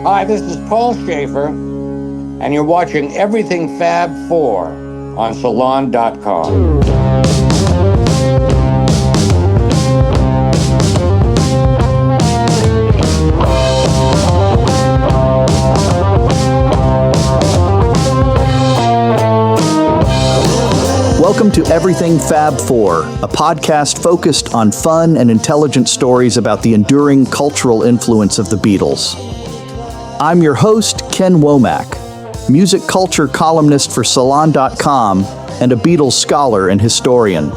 Hi, this is Paul Schaefer, and you're watching Everything Fab Four on Salon.com. Welcome to Everything Fab Four, a podcast focused on fun and intelligent stories about the enduring cultural influence of the Beatles. I'm your host, Ken Womack, music culture columnist for Salon.com and a Beatles scholar and historian.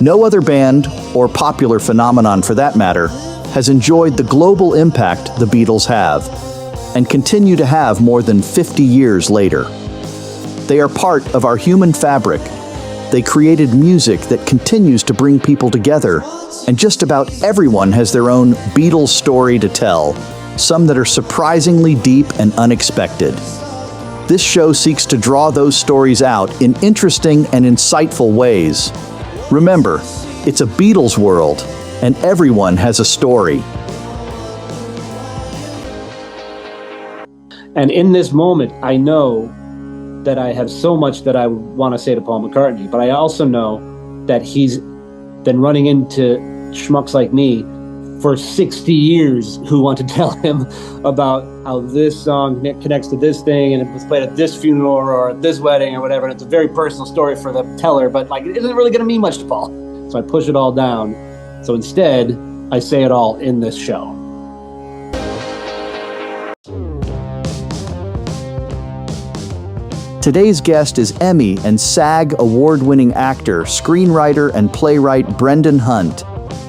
No other band, or popular phenomenon for that matter, has enjoyed the global impact the Beatles have, and continue to have more than 50 years later. They are part of our human fabric. They created music that continues to bring people together, and just about everyone has their own Beatles story to tell, some that are surprisingly deep and unexpected. This show seeks to draw those stories out in interesting and insightful ways. Remember, it's a Beatles world, and everyone has a story. And in this moment, I know that I have so much that I want to say to Paul McCartney, but I also know that he's been running into schmucks like me for 60 years who want to tell him about how this song connects to this thing and it was played at this funeral or at this wedding or whatever. And it's a very personal story for the teller, but like it isn't really going to mean much to Paul. So I push it all down. So instead, I say it all in this show. Today's guest is Emmy and SAG award-winning actor, screenwriter, and playwright Brendan Hunt.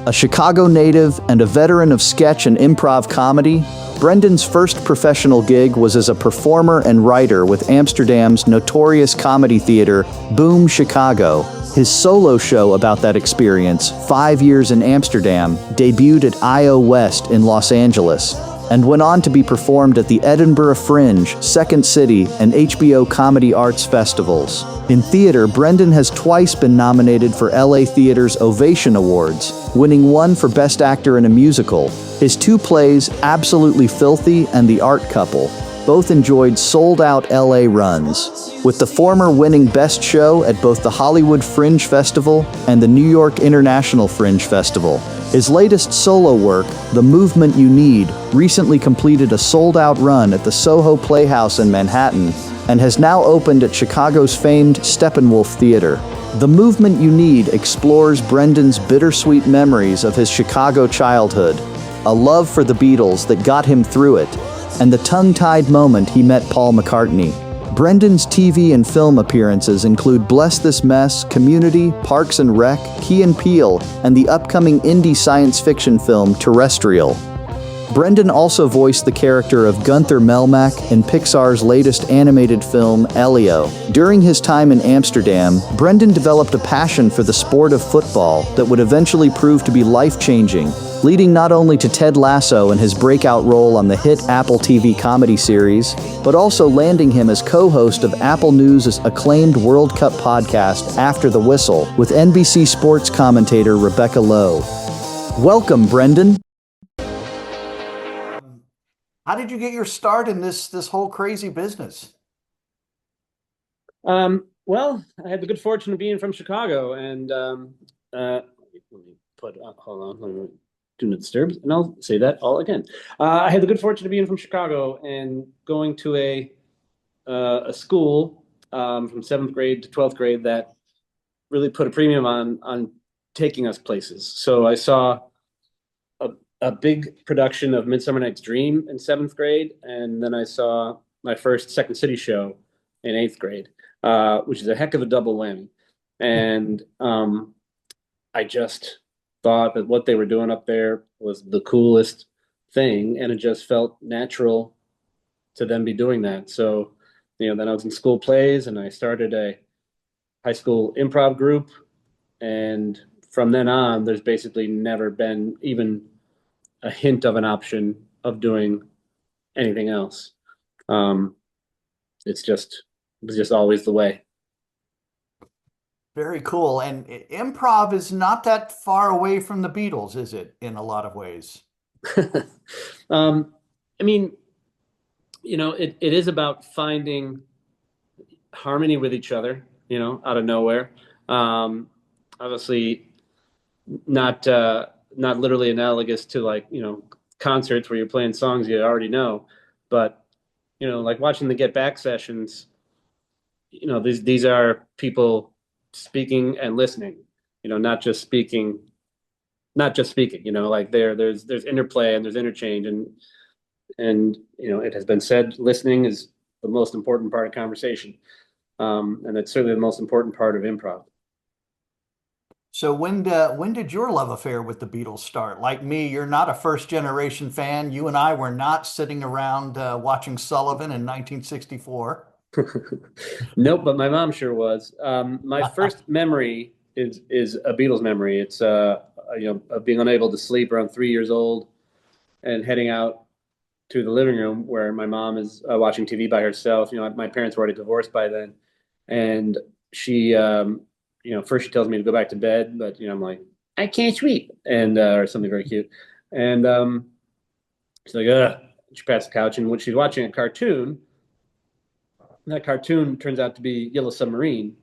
A Chicago native and a veteran of sketch and improv comedy, Brendan's first professional gig was as a performer and writer with Amsterdam's notorious comedy theater, Boom Chicago. His solo show about that experience, 5 Years in Amsterdam, debuted at I.O. West in Los Angeles, and went on to be performed at the Edinburgh Fringe, Second City, and HBO Comedy Arts festivals. In theater, Brendan has twice been nominated for LA Theater's Ovation Awards, winning one for Best Actor in a Musical. His two plays, Absolutely Filthy and The Art Couple, both enjoyed sold-out LA runs, with the former winning Best Show at both the Hollywood Fringe Festival and the New York International Fringe Festival. His latest solo work, The Movement You Need, recently completed a sold-out run at the Soho Playhouse in Manhattan and has now opened at Chicago's famed Steppenwolf Theater. The Movement You Need explores Brendan's bittersweet memories of his Chicago childhood, a love for the Beatles that got him through it, and the tongue-tied moment he met Paul McCartney. Brendan's TV and film appearances include Bless This Mess, Community, Parks and Rec, Key and Peele, and the upcoming indie science fiction film Terrestrial. Brendan also voiced the character of Gunther Melmack in Pixar's latest animated film, Elio. During his time in Amsterdam, Brendan developed a passion for the sport of football that would eventually prove to be life-changing, leading not only to Ted Lasso and his breakout role on the hit Apple TV comedy series, but also landing him as co-host of Apple News' acclaimed World Cup podcast, After the Whistle, with NBC Sports commentator Rebecca Lowe. Welcome, Brendan. How did you get your start in this whole crazy business? Well, I had the good fortune of being from Chicago, and let me put up, hold on, let me do not disturb, and I'll say that all again. I had the good fortune of being from Chicago and going to a school from 7th grade to 12th grade that really put a premium on taking us places. So I saw a big production of Midsummer Night's Dream in 7th grade, and then I saw my first Second City show in 8th grade, which is a heck of a double whammy. And I just thought that what they were doing up there was the coolest thing, and it just felt natural to them be doing that. So, then I was in school plays, and I started a high school improv group, and from then on, there's basically never been even a hint of an option of doing anything else. It was just always the way. Very cool. And improv is not that far away from the Beatles, is it, in a lot of ways? I mean, it is about finding harmony with each other, out of nowhere. Um, Obviously, not literally analogous to like, concerts where you're playing songs you already know, but like watching the Get Back sessions, these are people speaking and listening, not just speaking, like there's interplay and there's interchange and it has been said listening is the most important part of conversation. And it's certainly the most important part of improv. So when did your love affair with the Beatles start? Like me, you're not a first generation fan. You and I were not sitting around watching Sullivan in 1964. Nope, but my mom sure was. My first memory is a Beatles memory. It's of being unable to sleep around 3 years old and heading out to the living room where my mom is watching TV by herself. My parents were already divorced by then, and she, first she tells me to go back to bed, but I'm like, I can't sleep, and or something very cute, and she's like, ugh. She pats the couch, and when she's watching a cartoon, that cartoon turns out to be Yellow Submarine,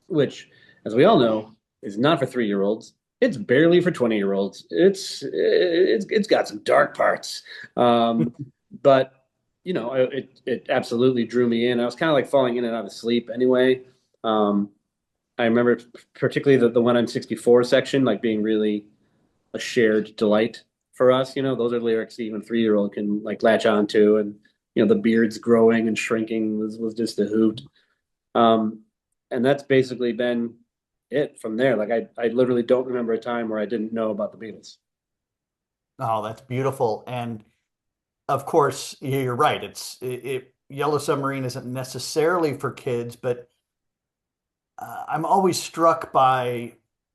which, as we all know, is not for 3 year olds. It's barely for 20-year olds. It's got some dark parts, but it absolutely drew me in. I was kind of like falling in and out of sleep anyway. I remember particularly the one on 64 section, like being really a shared delight for us. Those are lyrics even 3 year old can like latch onto, and the beards growing and shrinking was just a hoot. Um, and that's basically been it from there. Like I literally don't remember a time where I didn't know about the Beatles. Oh, that's beautiful. And of course, you're right. Yellow Submarine isn't necessarily for kids, but I'm always struck by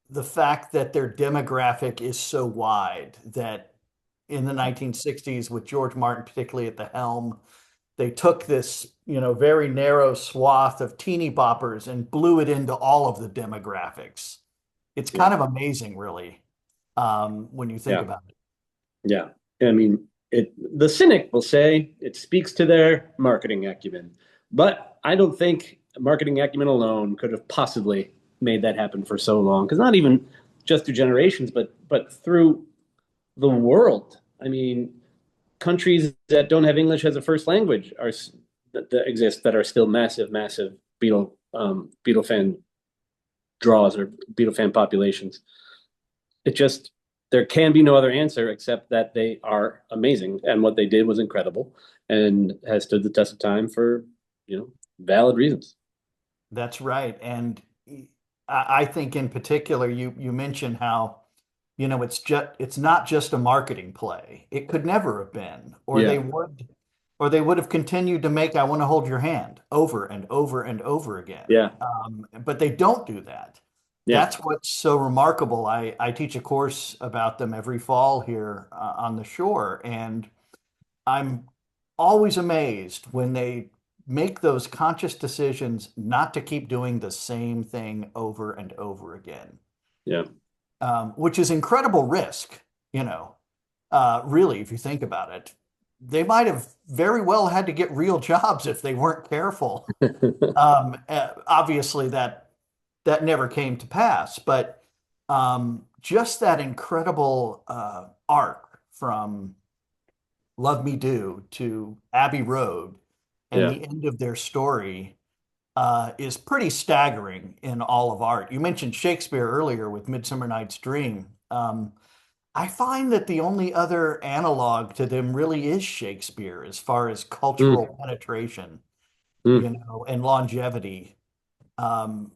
the fact that their demographic is so wide that in the 1960s, with George Martin particularly at the helm, they took this, very narrow swath of teeny boppers and blew it into all of the demographics. It's Yeah, kind of amazing, really, when you think yeah, about it. yeah. I mean, the cynic will say it speaks to their marketing acumen, but I don't think marketing acumen alone could have possibly made that happen for so long. Because not even just through generations, but through the world. I mean, countries that don't have English as a first language that exist that are still massive, massive Beatle fan draws or Beatle fan populations. It just there can be no other answer except that they are amazing and what they did was incredible and has stood the test of time for valid reasons. That's right. And I think in particular, you mentioned how, it's not just a marketing play. It could never have been, Yeah, or they would have continued to make "I Want to Hold Your Hand" over and over and over again. yeah, But they don't do that. yeah, That's what's so remarkable. I teach a course about them every fall here on the shore, and I'm always amazed when they make those conscious decisions not to keep doing the same thing over and over again, yeah. which is incredible risk, you know, really, if you think about it. They might have very well had to get real jobs if they weren't careful. Obviously, that never came to pass, but just that incredible arc from Love Me Do to Abbey Road and Yeah. the end of their story is pretty staggering in all of art. You mentioned Shakespeare earlier with Midsummer Night's Dream. I find that the only other analog to them really is Shakespeare as far as Mm, cultural penetration, mm. and longevity. Um,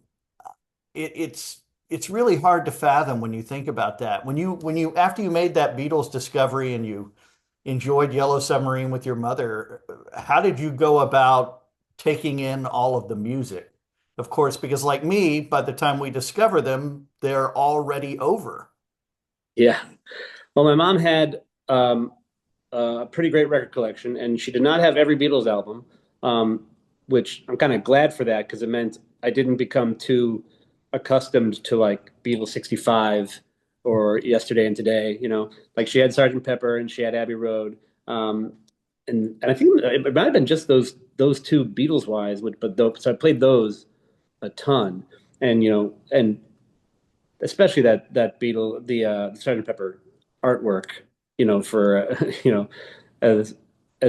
it's really hard to fathom when you think about that. When you after you made that Beatles discovery and you enjoyed Yellow Submarine with your mother, how did you go about taking in all of the music? Of course, because like me, by the time we discover them, they're already over. Yeah. Well, my mom had a pretty great record collection, and she did not have every Beatles album, which I'm kind of glad for that because it meant I didn't become too accustomed to like Beatles 65 or Yesterday and Today. Like she had Sergeant Pepper and she had Abbey Road. Um, and I think it might have been just those two Beatles wise, so I played those a ton, and and especially that Beatle, the Sgt. Pepper artwork, for as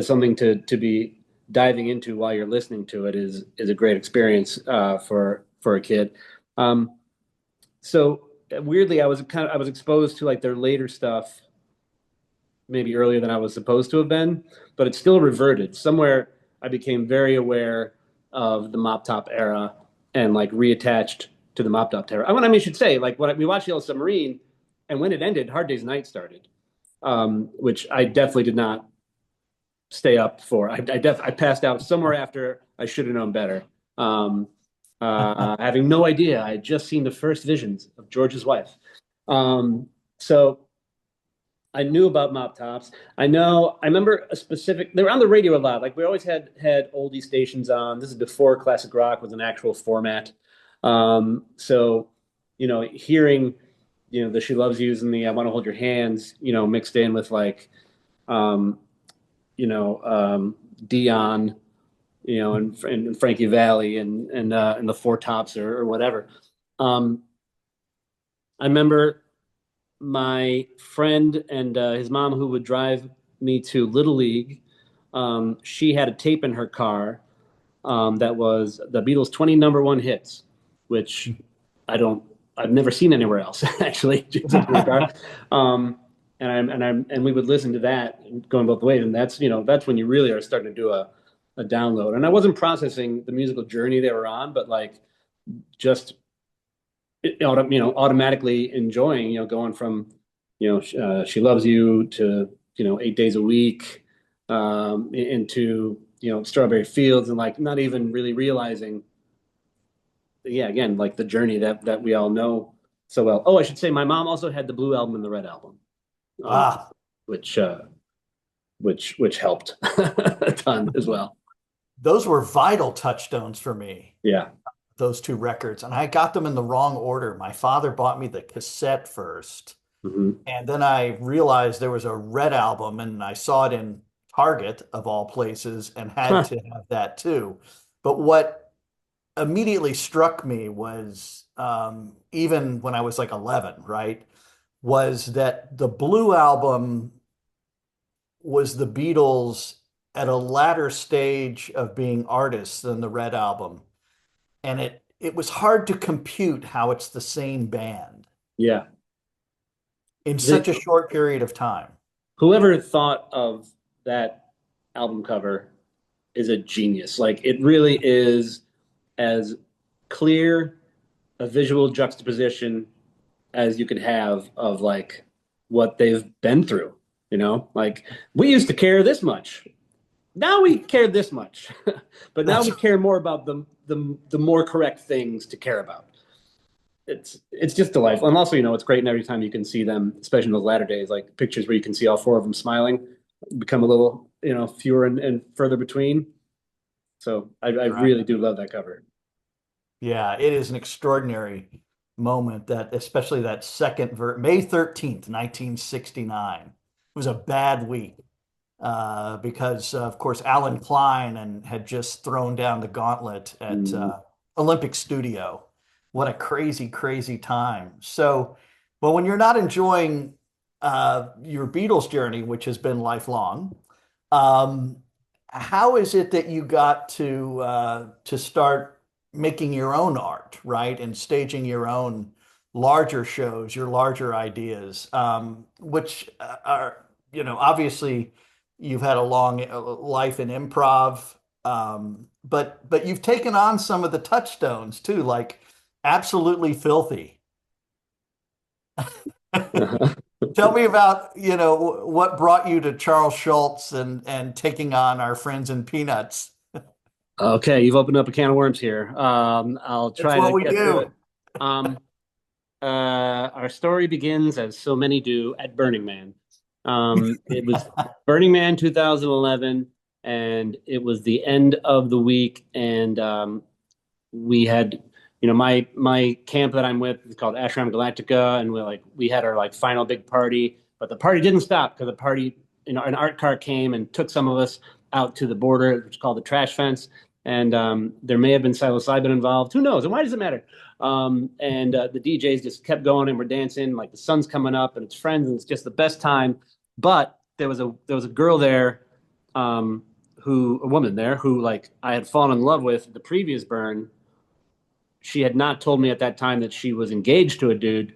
something to be diving into while you're listening to it is a great experience for a kid. Um, so weirdly, I was exposed to like their later stuff maybe earlier than I was supposed to have been, but it still reverted. Somewhere I became very aware of the Mop Top era and like reattached to the Mop Top era. I should say, like when we watched Yellow Submarine, and when it ended, Hard Day's Night started, which I definitely did not stay up for. I passed out somewhere after. I should have known better. Having no idea, I had just seen the first visions of George's wife. So I knew about mop tops. I remember they were on the radio a lot. Like we always had oldie stations on. This is before classic rock was an actual format. So, hearing, the She Loves Yous and the I Want to Hold Your Hands, mixed in with like, Dion, and Frankie Valli and the Four Tops or whatever. I remember my friend and his mom who would drive me to Little League. She had a tape in her car that was the Beatles' 20 number one hits, which I've never seen anywhere else actually. And we would listen to that going both ways, and that's when you really are starting to do a download. And I wasn't processing the musical journey they were on, but like just automatically enjoying, going from, She Loves You to, 8 days a week, into, Strawberry Fields, and like not even really realizing, yeah, again, like the journey that we all know so well. Oh, I should say my mom also had the Blue Album and the Red Album, Ah, which helped a ton as well. those were vital touchstones for me, Yeah. those two records. And I got them in the wrong order. My father bought me the cassette first. Hmm. And then I realized there was a Red Album, and I saw it in Target of all places and had Huh. to have that too. But what immediately struck me was, even when I was like 11, right, was that the Blue Album was the Beatles at a latter stage of being artists than the Red Album. And it was hard to compute how it's the same band Yeah. in such a short period of time. Whoever thought of that album cover is a genius. Like it really is as clear a visual juxtaposition as you could have of like what they've been through, like we used to care this much. Now we care this much, but now we care more about the more correct things to care about. It's just delightful. And also, it's great. And every time you can see them, especially in those latter days, like pictures where you can see all four of them smiling become a little, fewer and further between. So I really do love that cover. Yeah, it is an extraordinary moment, that especially that May 13th, 1969. It was a bad week, because of course Alan Klein had just thrown down the gauntlet at Olympic Studio. What a crazy, crazy time. So, well, when you're not enjoying your Beatles journey, which has been lifelong, um, how is it that you got to start making your own art, right, and staging your own larger shows, your larger ideas, which are, obviously you've had a long life in improv, but you've taken on some of the touchstones too, like Absolutely Filthy. Tell me about, what brought you to Charles Schultz and taking on Our Friends in Peanuts. Okay, you've opened up a can of worms here. I'll That's try what to we get through do. it. Our story begins, as so many do, at Burning Man. It was Burning Man 2011, and it was the end of the week, and we had, my camp that I'm with is called Ashram Galactica, and we had our like final big party, but the party didn't stop because the party an art car came and took some of us out to the border, which is called the trash fence. And there may have been psilocybin involved. Who knows? And why does it matter? And the DJs just kept going and we're dancing like the sun's coming up and it's friends and it's just the best time. But there was a girl there, a woman there who like I had fallen in love with the previous burn. She had not told me at that time that she was engaged to a dude.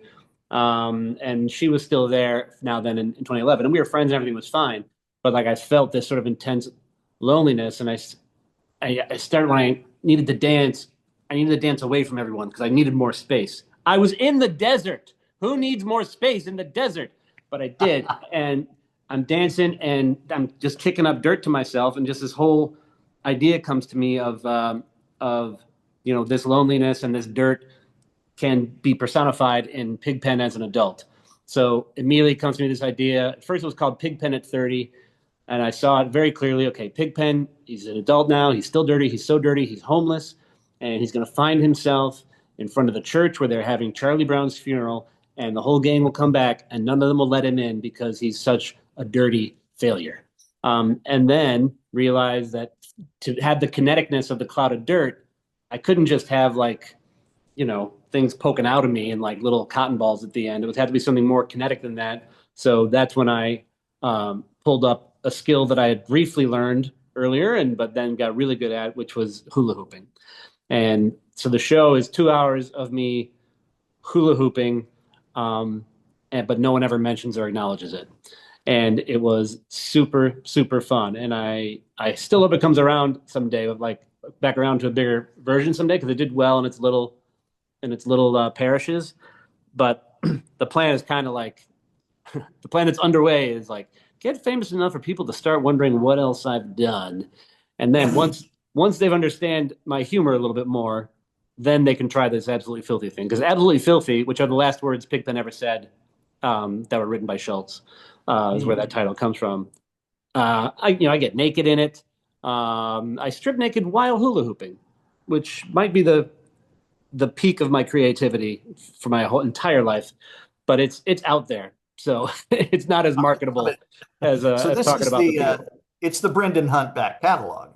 And she was still there now then in 2011 and we were friends and everything was fine. But like I felt this sort of intense loneliness and I started when I needed to dance. I needed to dance away from everyone because I needed more space. I was in the desert. Who needs more space in the desert? But I did. And I'm dancing and I'm just kicking up dirt to myself. And just this whole idea comes to me of this loneliness and this dirt can be personified in Pigpen as an adult. So immediately comes to me this idea. At first it was called Pigpen at 30. And I saw it very clearly. Okay, Pigpen, he's an adult now. He's still dirty. He's so dirty. He's homeless. And he's going to find himself in front of the church where they're having Charlie Brown's funeral. And the whole gang will come back and none of them will let him in because he's such a dirty failure. And then realize that to have the kineticness of the cloud of dirt, I couldn't just have things poking out of me and like little cotton balls at the end. It would have to be something more kinetic than that. So that's when I pulled up a skill that I had briefly learned earlier, but then got really good at, which was hula hooping. And so the show is 2 hours of me hula hooping, but no one ever mentions or acknowledges it. And it was super, super fun. And I still hope it comes around someday, like back around to a bigger version someday, because it did well in its little parishes. But the plan is kind of like the plan that's underway is like get famous enough for people to start wondering what else I've done. And then once they've understand my humor a little bit more, then they can try this Absolutely Filthy thing. Because Absolutely Filthy, which are the last words Pigpen ever said, that were written by Schultz, is where that title comes from. I get naked in it. I strip naked while hula hooping, which might be the peak of my creativity for my whole entire life, but it's out there. So it's not as marketable as talking about the Beatles. It's the Brendan Hunt back catalog.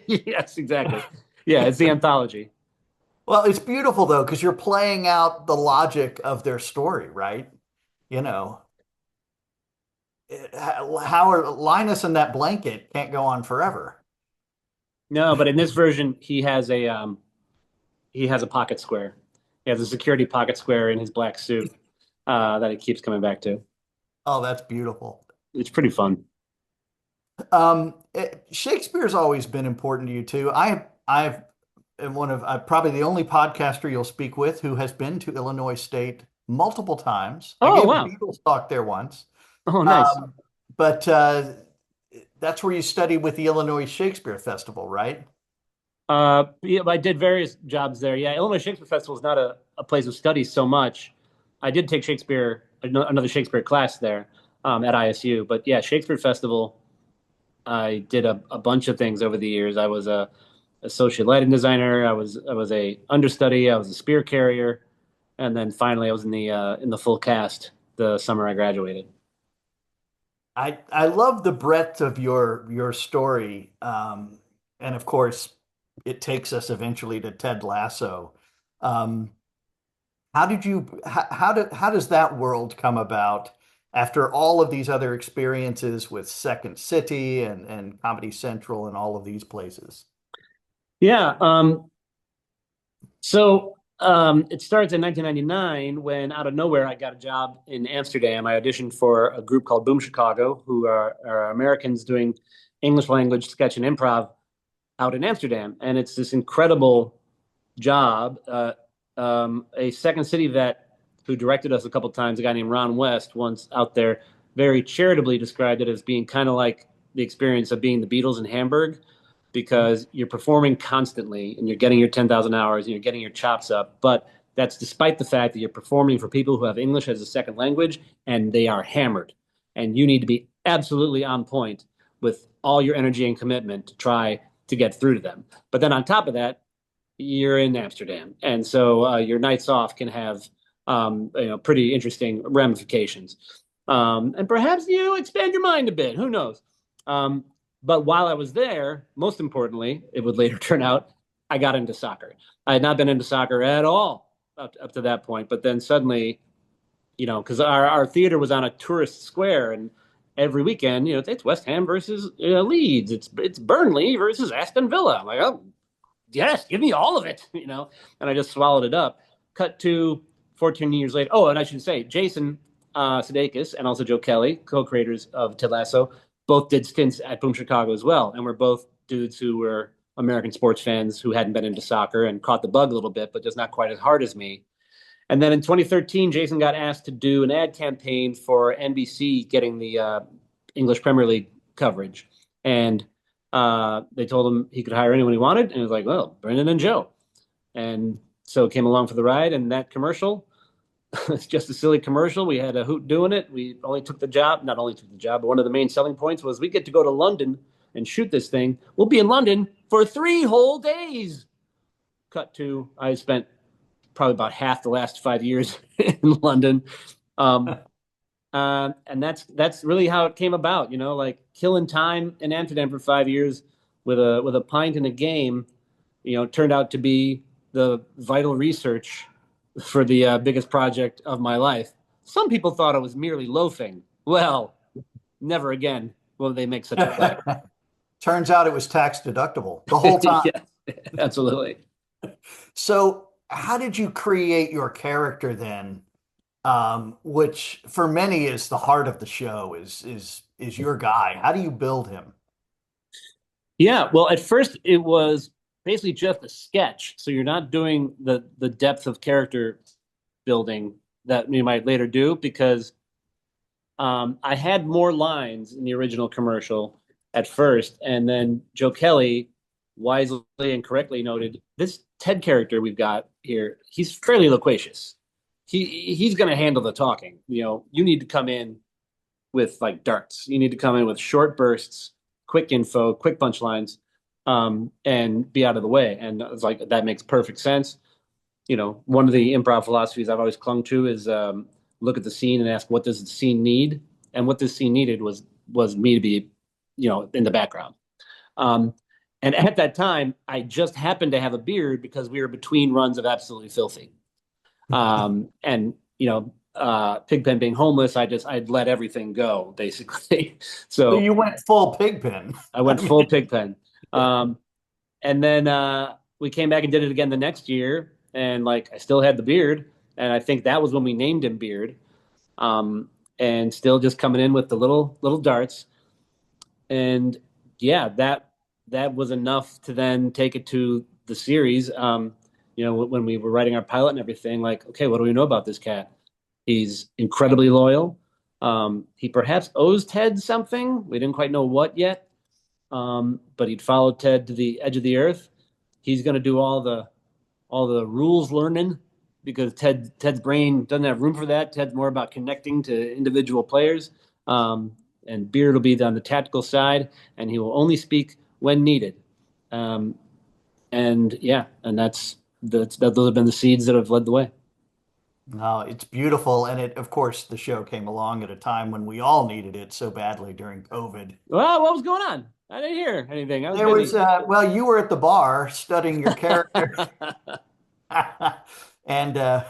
Yes, exactly. Yeah, it's the anthology. Well, it's beautiful though, because you're playing out the logic of their story, right? How Linus and that blanket can't go on forever. No, but in this version, he has a pocket square. He has a security pocket square in his black suit that he keeps coming back to. Oh, that's beautiful. It's pretty fun. Shakespeare's always been important to you too. I'm probably the only podcaster you'll speak with who has been to Illinois State multiple times. Oh, I gave wow. a Beatles talk there once. Oh, nice. But that's where you studied with the Illinois Shakespeare Festival, right? Yeah, I did various jobs there. Yeah, Illinois Shakespeare Festival is not a place of study so much. I did take another Shakespeare class there at ISU. But yeah, Shakespeare Festival, I did a bunch of things over the years. I was a associate lighting designer. I was a understudy. I was a spear carrier, and then finally I was in the full cast the summer I graduated. I love the breadth of your story, and of course, it takes us eventually to Ted Lasso. How does that world come about after all of these other experiences with Second City and Comedy Central and all of these places? Yeah. It starts in 1999 when out of nowhere I got a job in Amsterdam. I auditioned for a group called Boom Chicago, who are Americans doing English language sketch and improv out in Amsterdam. And it's this incredible job. A Second City vet who directed us a couple times, a guy named Ron West, once out there, very charitably described it as being kind of like the experience of being the Beatles in Hamburg, because you're performing constantly and you're getting your 10,000 hours and you're getting your chops up. But that's despite the fact that you're performing for people who have English as a second language and they are hammered. And you need to be absolutely on point with all your energy and commitment to try to get through to them. But then on top of that, you're in Amsterdam. And so your nights off can have pretty interesting ramifications. And perhaps you expand your mind a bit. Who knows? Um, but while I was there, most importantly, it would later turn out I got into soccer. I had not been into soccer at all up to that point, but then suddenly, because our theater was on a tourist square, and every weekend, it's West Ham versus Leeds, it's Burnley versus Aston Villa. I'm like, oh yes, give me all of it. And I just swallowed it up. Cut to 14 years later. Oh, and I should say, Jason Sudeikis and also Joe Kelly, co-creators of Ted Lasso, both did stints at Boom Chicago as well, and we're both dudes who were American sports fans who hadn't been into soccer and caught the bug a little bit, but just not quite as hard as me. And then in 2013, Jason got asked to do an ad campaign for NBC getting the English Premier League coverage. And they told him he could hire anyone he wanted. And he was like, well, Brendan and Joe. And so came along for the ride. And that commercial, it's just a silly commercial. We had a hoot doing it. We only took the job, not only took the job, but one of the main selling points was we get to go to London and shoot this thing. We'll be in London for 3 whole days. Cut to, I spent probably about half the last 5 years in London. And that's really how it came about, like killing time in Amsterdam for 5 years with a pint and a game, turned out to be the vital research for the biggest project of my life. Some people thought it was merely loafing. Well, never again will they make such a claim. Turns out it was tax deductible the whole time. Yeah, absolutely. So how did you create your character then? Which for many is the heart of the show, is your guy. How do you build him? Yeah, well, at first it was basically just a sketch, so you're not doing the depth of character building that you might later do, because I had more lines in the original commercial at first, and then Joe Kelly wisely and correctly noted this Ted character we've got here, he's fairly loquacious. He's going to handle the talking. You need to come in with like darts. You need to come in with short bursts, quick info, quick punchlines, and be out of the way. And it's like that makes perfect sense. One of the improv philosophies I've always clung to is look at the scene and ask, what does the scene need? And what this scene needed was me to be, in the background. And at that time, I just happened to have a beard because we were between runs of Absolutely Filthy. And Pigpen being homeless, I'd let everything go basically. So you went full Pigpen. I went full Pigpen. And then we came back and did it again the next year, and like I still had the beard, and I think that was when we named him Beard. And still just coming in with the little darts, and yeah, that was enough to then take it to the series. When we were writing our pilot and everything, like, okay, what do we know about this cat? He's incredibly loyal. He perhaps owes Ted something. We didn't quite know what yet. But he'd followed Ted to the edge of the earth. He's going to do all the rules learning because Ted's brain doesn't have room for that. Ted's more about connecting to individual players. And Beard will be on the tactical side, and he will only speak when needed. And those have been the seeds that have led the way. No, it's beautiful. And of course, the show came along at a time when we all needed it so badly during COVID. Well, what was going on? I didn't hear anything. Well, you were at the bar studying your character. And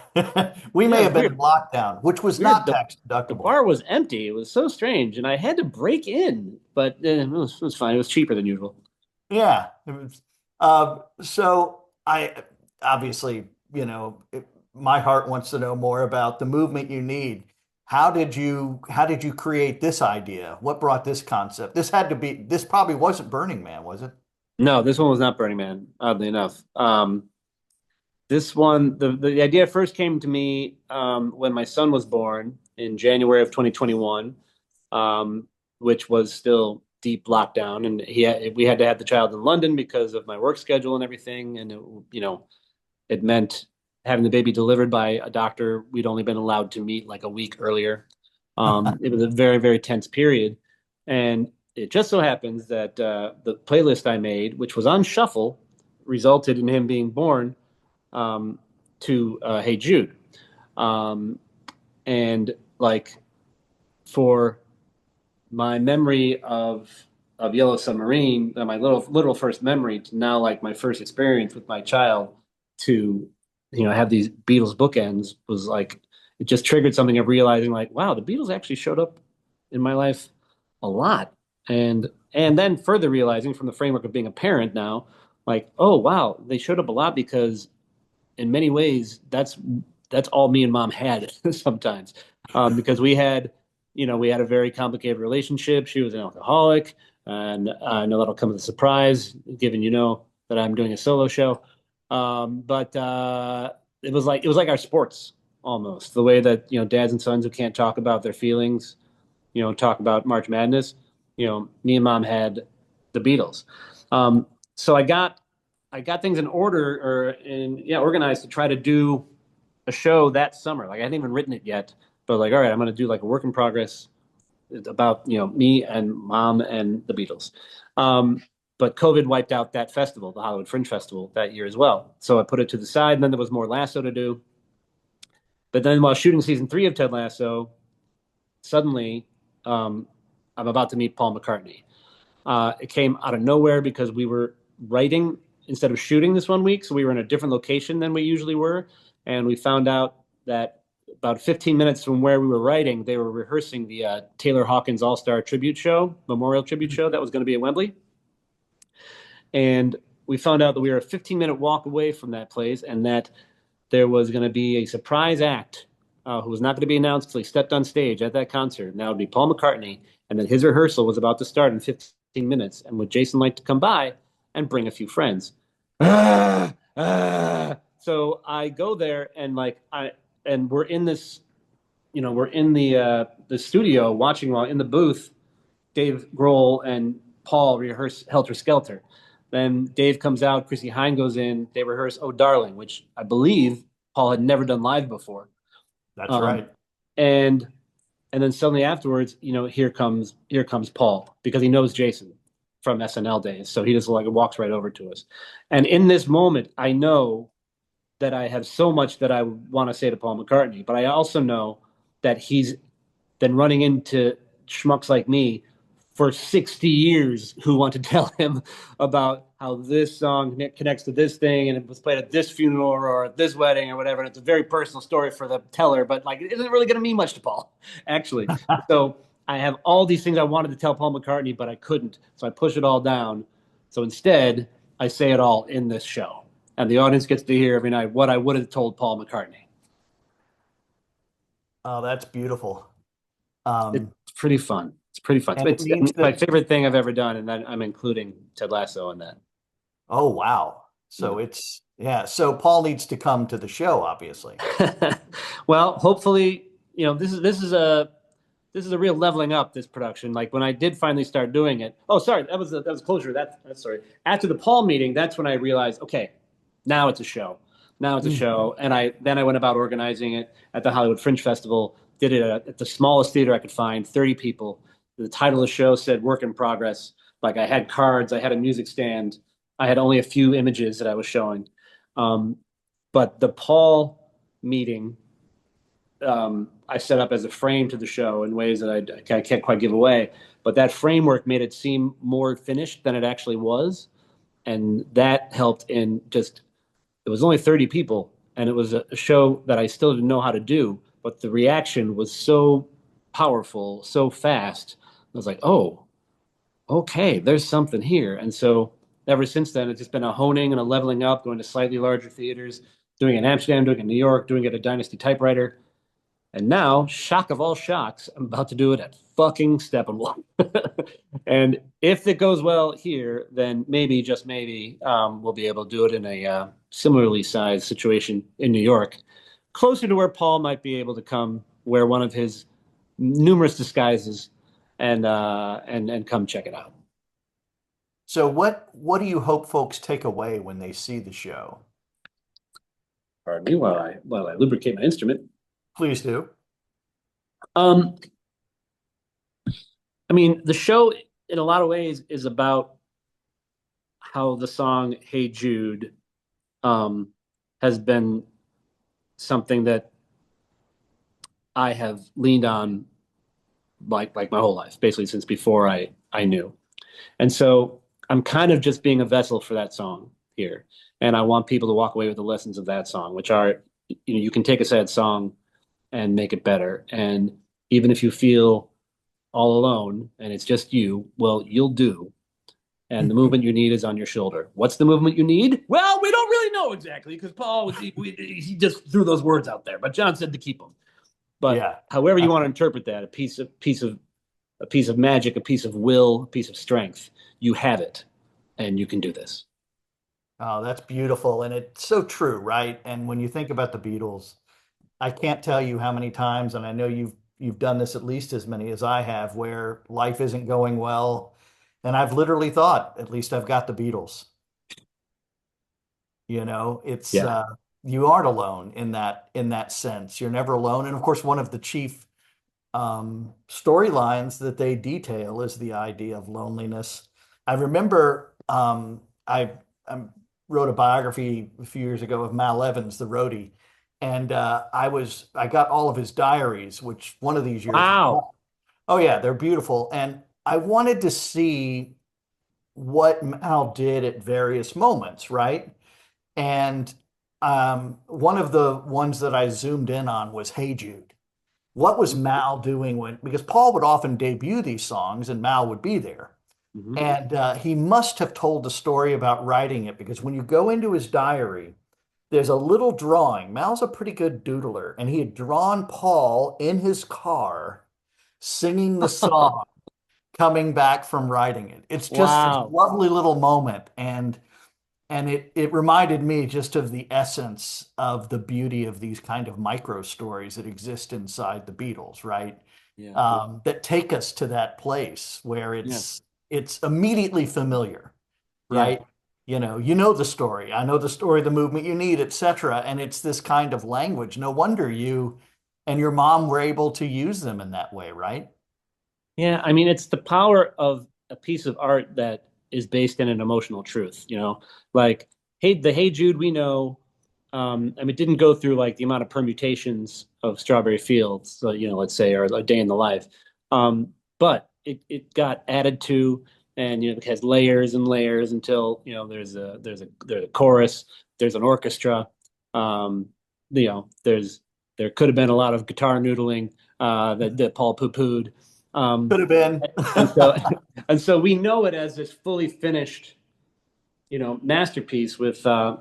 we may have been in lockdown, which was not tax deductible. The bar was empty. It was so strange. And I had to break in, but it was fine. It was cheaper than usual. Yeah. It was, so I obviously, my heart wants to know more about the movement you need. How did you create this idea? What brought this concept? This probably wasn't Burning Man, was it? No, this one was not Burning Man, oddly enough. This one, the idea first came to me when my son was born in January of 2021, which was still deep lockdown, and we had to have the child in London because of my work schedule and everything, and it meant having the baby delivered by a doctor we'd only been allowed to meet like a week earlier. It was a very, very tense period. And it just so happens that the playlist I made, which was on shuffle, resulted in him being born to Hey Jude. And like for my memory of Yellow Submarine, my literal first memory, to now like my first experience with my child, to have these Beatles bookends, was like it just triggered something of realizing like, wow, the Beatles actually showed up in my life a lot. And then further realizing from the framework of being a parent now, like, oh wow, they showed up a lot because in many ways that's all me and mom had sometimes, because we had a very complicated relationship. She was an alcoholic, and I know that'll come as a surprise given that I'm doing a solo show. But it was like our sports, almost the way that dads and sons who can't talk about their feelings talk about March Madness. Me and mom had the Beatles. So I got things in order, organized to try to do a show that summer. Like I hadn't even written it yet, but like, all right, I'm going to do like a work in progress about me and mom and the Beatles. But COVID wiped out that festival, the Hollywood Fringe Festival, that year as well. So I put it to the side, and then there was more Lasso to do. But then while shooting season 3 of Ted Lasso, suddenly um, I'm about to meet Paul McCartney. It came out of nowhere because we were writing instead of shooting this one week. So we were in a different location than we usually were. And we found out that about 15 minutes from where we were writing, they were rehearsing the Taylor Hawkins All-Star Tribute Show, Memorial Tribute Show that was going to be at Wembley. And we found out that we were a 15-minute walk away from that place, and that there was going to be a surprise act who was not going to be announced until he stepped on stage at that concert. And that would be Paul McCartney, and that his rehearsal was about to start in 15 minutes. And would Jason like to come by and bring a few friends? So I go there, and we're in this, we're in the studio watching, while in the booth, Dave Grohl and Paul rehearse Helter Skelter. Then Dave comes out, Chrissy Hine goes in, they rehearse Oh Darling, which I believe Paul had never done live before. That's right. And then suddenly afterwards, here comes Paul, because he knows Jason from SNL days. So he just like walks right over to us. And in this moment, I know that I have so much that I want to say to Paul McCartney, but I also know that he's been running into schmucks like me for 60 years who want to tell him about how this song connects to this thing, and it was played at this funeral or at this wedding or whatever. And it's a very personal story for the teller, but like it isn't really going to mean much to Paul, actually. So I have all these things I wanted to tell Paul McCartney, but I couldn't. So I push it all down. So instead, I say it all in this show. And the audience gets to hear every night what I would have told Paul McCartney. Oh, that's beautiful. It's pretty fun. It's pretty fun. And it means My that, favorite thing I've ever done, and then I'm including Ted Lasso in that. oh, wow. So yeah. So Paul needs to come to the show, obviously. Well, hopefully, this is a real leveling up, this production. Like when I did finally start doing it. Oh, sorry, that was closure. That's sorry. After the Paul meeting, that's when I realized, okay, now it's a show. Now it's a show. And I went about organizing it at the Hollywood Fringe Festival. Did it at the smallest theater I could find, 30 people. The title of the show said "Work in Progress." Like I had cards, I had a music stand, I had only a few images that I was showing. Um, but the Paul meeting, I set up as a frame to the show in ways that I can't quite give away. But that framework made it seem more finished than it actually was. And that helped in just, it was only 30 people, and it was a show that I still didn't know how to do. But the reaction was so powerful, so fast. I was like, oh, okay, there's something here. And so ever since then, it's just been a honing and a leveling up, going to slightly larger theaters, doing it in Amsterdam, doing it in New York, doing it at Dynasty Typewriter. And now, shock of all shocks, I'm about to do it at fucking Steppenwolf. And if it goes well here, then maybe, just maybe, we'll be able to do it in a similarly sized situation in New York, closer to where Paul might be able to come, wear one of his numerous disguises, and come check it out. So what do you hope folks take away when they see the show? Pardon me while I lubricate my instrument. Please do. Um, I mean, the show in a lot of ways is about how the song "Hey Jude" has been something that I have leaned on like my whole life, basically since before I knew. And so I'm kind of just being a vessel for that song here. And I want people to walk away with the lessons of that song, which are, you can take a sad song and make it better. And even if you feel all alone and it's just you, well, you'll do. And the movement you need is on your shoulder. What's the movement you need? Well, we don't really know exactly because Paul he just threw those words out there, but John said to keep them. But Yeah. however you want to interpret that, a piece of magic, a piece of will, a piece of strength, you have it, and you can do this. Oh, that's beautiful. And it's so true, right? And when you think about the Beatles, I can't tell you how many times, and I know you've done this at least as many as I have, where life isn't going well. And I've literally thought, at least I've got the Beatles. It's Yeah. you aren't alone in that sense. You're never alone. And of course, one of the chief storylines that they detail is the idea of loneliness. I remember I wrote a biography a few years ago of Mal Evans, the roadie, and I got all of his diaries, which one of these years. Wow. Oh yeah, they're beautiful, and I wanted to see what Mal did at various moments, right? And one of the ones that I zoomed in on was Hey Jude. What was Mal doing because Paul would often debut these songs and Mal would be there. Mm-hmm. And he must have told the story about writing it because when you go into his diary, there's a little drawing. Mal's a pretty good doodler, and he had drawn Paul in his car singing the song coming back from writing it. It's just this Wow. lovely little moment. And it reminded me just of the essence of the beauty of these kind of micro stories that exist inside the Beatles, right? Yeah. That take us to that place where Yeah. it's immediately familiar, Yeah. right? You know the story. I know the story, the movement you need, etc. And it's this kind of language. No wonder you and your mom were able to use them in that way, right? Yeah. I mean, it's the power of a piece of art that is based in an emotional truth, like, Hey Jude, we know. I mean, it didn't go through like the amount of permutations of Strawberry Fields, so, let's say, or A Day in the Life. But it got added to, and it has layers and layers until there's a chorus, there's an orchestra. There could have been a lot of guitar noodling that Paul poo-pooed. Could have been. And so and so we know it as this fully finished, masterpiece with a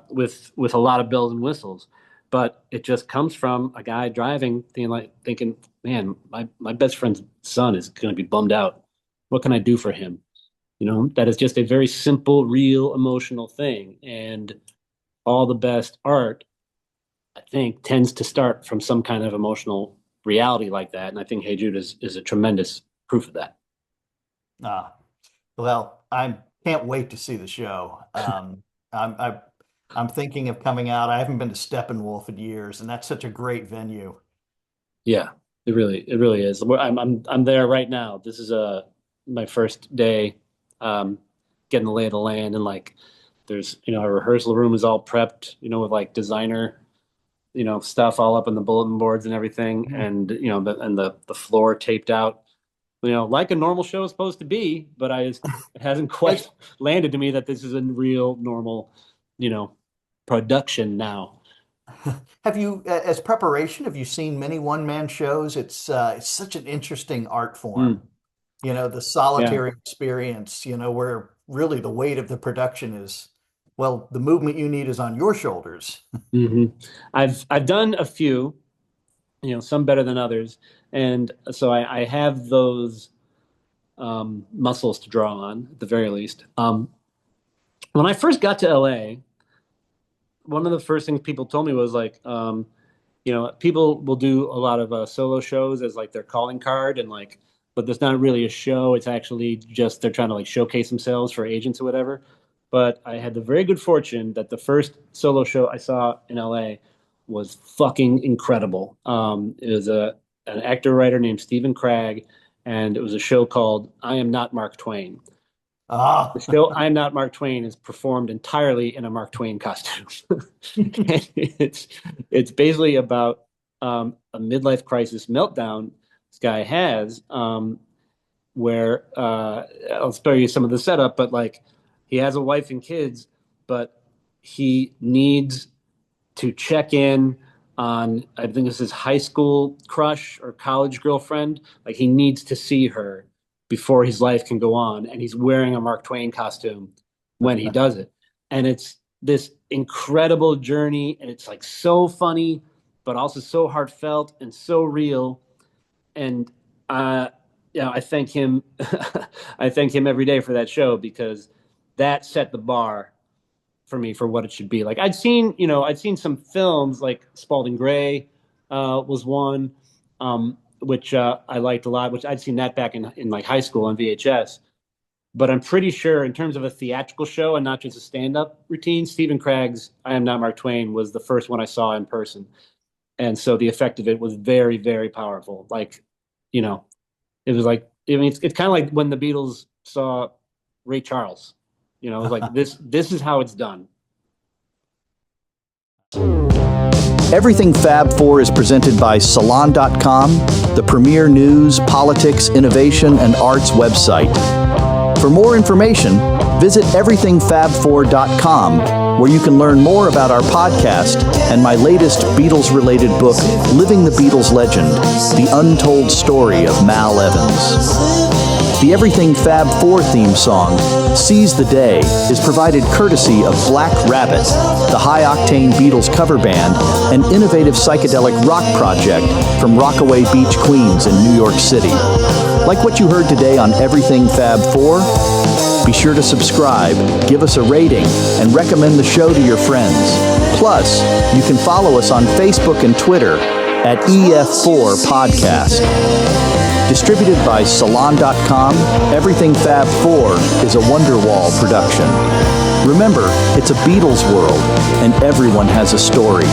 lot of bells and whistles. But it just comes from a guy driving, thinking, man, my best friend's son is going to be bummed out. What can I do for him? That is just a very simple, real, emotional thing. And all the best art, I think, tends to start from some kind of emotional reality like that. And I think Hey Jude is a tremendous proof of that. Ah, well, I can't wait to see the show. I'm thinking of coming out. I haven't been to Steppenwolf in years, and that's such a great venue. Yeah, it really is. I'm there right now. This is my first day, um, getting the lay of the land, and like, there's, our rehearsal room is all prepped, with like designer, stuff all up on the bulletin boards and everything, Mhm. and the floor taped out, like a normal show is supposed to be. But it hasn't Hey, quite landed to me that this is a real normal, you know, production now. have you, as preparation, have you seen many one-man shows? It's such an interesting art form. Mm, The yeah. solitary experience, where really the weight of the production is, well, the movement you need is on your shoulders. hmm I've done a few, some better than others, and so I have those muscles to draw on at the very least. When I first got to LA, one of the first things people told me was like, people will do a lot of solo shows as like their calling card, and like, but there's not really a show. It's actually just they're trying to like showcase themselves for agents or whatever. But I had the very good fortune that the first solo show I saw in LA was fucking incredible. It was an actor writer named Stephen Cragg, and it was a show called I Am Not Mark Twain. The Ah, show I'm Not Mark Twain is performed entirely in a Mark Twain costume. it's it's basically about a midlife crisis meltdown this guy has, where I'll spare you some of the setup, but like he has a wife and kids, but he needs to check in on, I think it's his high school crush or college girlfriend. Like he needs to see her before his life can go on. And he's wearing a Mark Twain costume when he does it. And it's this incredible journey. And it's like so funny, but also so heartfelt and so real. And, I thank him. I thank him every day for that show, because that set the bar for me for what it should be. Like I'd seen some films, like Spalding Gray was one, which I liked a lot, which I'd seen that back in like high school on VHS. But I'm pretty sure in terms of a theatrical show and not just a stand-up routine, Stephen Craig's I Am Not Mark Twain was the first one I saw in person. And so the effect of it was very, very powerful. Like, it was like, I mean, it's kind of like when the Beatles saw Ray Charles. It was like this is how it's done. Everything Fab Four is presented by Salon.com, the premier news, politics, innovation, and arts website. For more information, visit everythingfab4.com, where you can learn more about our podcast and my latest Beatles-related book, Living the Beatles Legend, The Untold Story of Mal Evans. The Everything Fab Four theme song, Seize the Day, is provided courtesy of Black Rabbit, the high-octane Beatles cover band, an innovative psychedelic rock project from Rockaway Beach, Queens in New York City. Like what you heard today on Everything Fab Four? Be sure to subscribe, give us a rating, and recommend the show to your friends. Plus, you can follow us on Facebook and Twitter at EF4 Podcast. Distributed by Salon.com, Everything Fab Four is a Wonderwall production. Remember, it's a Beatles world, and everyone has a story.